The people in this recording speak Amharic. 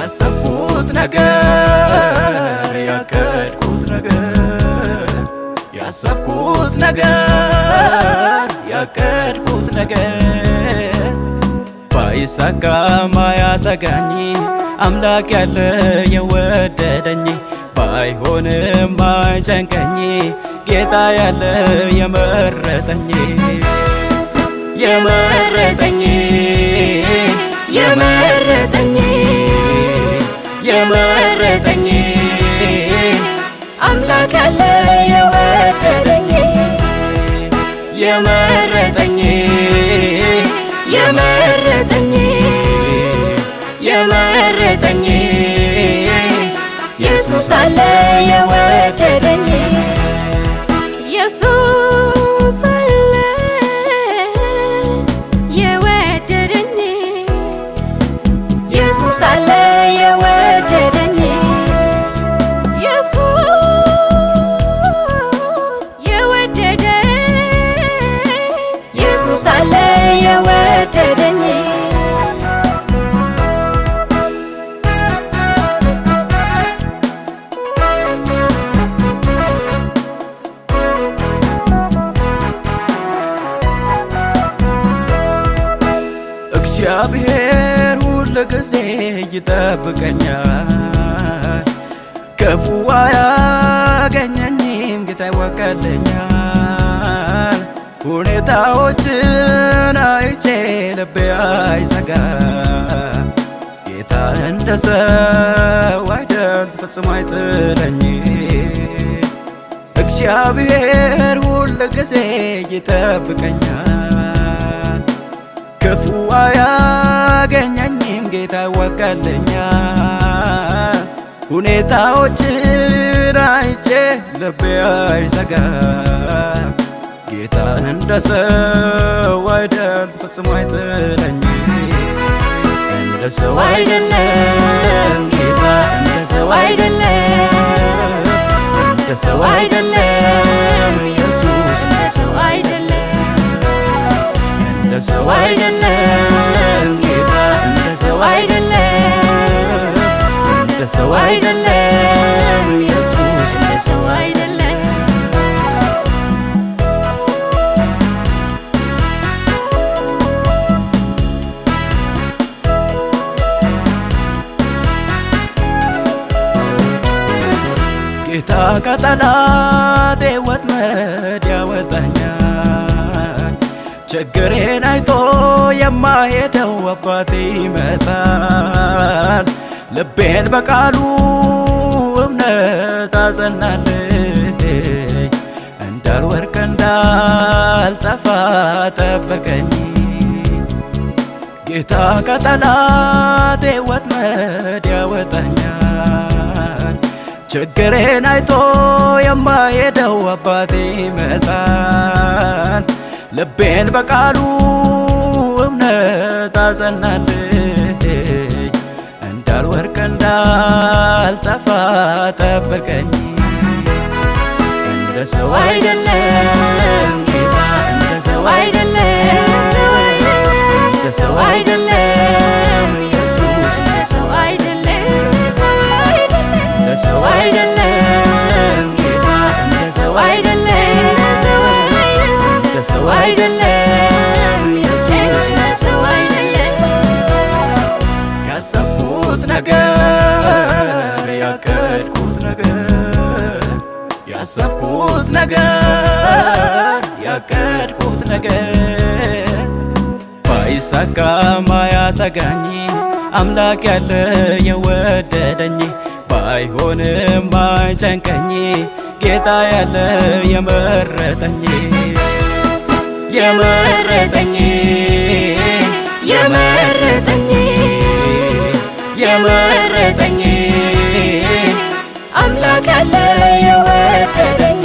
ያሰብኩት ነገር ያቀድኩት ነገር ያሰብኩት ነገር ያቀድኩት ነገር ባይሳካም አያሰጋኝ አምላክ ያለ የወደደኝ ባይሆንም አይጨንቀኝ ጌታ ያለ የመረጠኝ የመረጠኝ የመረጠኝ የመረጠኝ አምላክ ያለ የወደደኝ የመረጠኝ የመረጠኝ የመረጠኝ ኢየሱስ አለ የወደደኝ ኢየሱስ አለ የወደደኝ ኢየሱስ አለ የወደደኝ ኢየሱስ የወደደኝ ኢየሱስ አለ የወደደኝ እግዚአብሔር ሁል ጊዜ ይጠብቀኛል ክፉ አያገኘኝም ጌታ ይወቀልኛል ሁኔታዎችን አይቼ ልቤ አይሰጋ ጌታ እንደ ሰው አይደል ፈጽሞ አይጥለኝ እግዚአብሔር ሁል ጊዜ ይጠብቀኛል ክፉ አያገኘኝም ጌታ ይወቀልኛል ሁኔታዎችን አይቼ ልቤ አይሰጋም ጌታ እንደ ሰው አይደል ፈጽሞ አይጥለኝ እንደ ሰው አይደለም ጌታ እንደ ሰው አይደለም እንደ ሰው አይደለም ኢየሱስ እንደ ሰው አይደለም እንደ ሰው አይደለም ጌታ እንደ ሰው አይደለም እንደ ሰው አይደለም ኢየሱስ እንደ ሰው አይደለም ጌታ ከጠላቴ ወጥመድ ያወጣኛል ችግሬን አይቶ የማሄደው አባቴ ይመጣል ልቤን በቃሉ እምነት አጸናልኝ እንዳልወድቅ እንዳልጠፋ ጠበቀኝ ጌታ ከጠላቴ ወጥመድ ያወጣኛል ችግሬን አይቶ የማሄደው አባቴ ይመጣል ልቤን በቃሉ እምነት አጸናልኝ እንዳልወድቅ እንዳልጠፋ ጠበቀኝ እንደ ሰው አይደለም ጌታ እንደ ሰው አይደለም እንደ ሰው አይደለም ኢየሱስ እንደ ሰው አይደለም እንደ ሰው አይደለም ጌታ እንደ ሰው አይደለም እንደ ሰው አይደለም ኢየሱስ እንደ ሰው አይደለም ያሰብኩት ነገር ያቀድኩት ነገር ያሰብኩት ነገር ያቀድኩት ነገር ባይሳካም አያሰጋኝ አምላክ ያለ የወደደኝ ባይሆንም አይጨንቀኝ ጌታ ያለ የመረጠኝ የመረጠኝ የመረጠኝ የመረጠኝ አምላክ ያለ የወደደኝ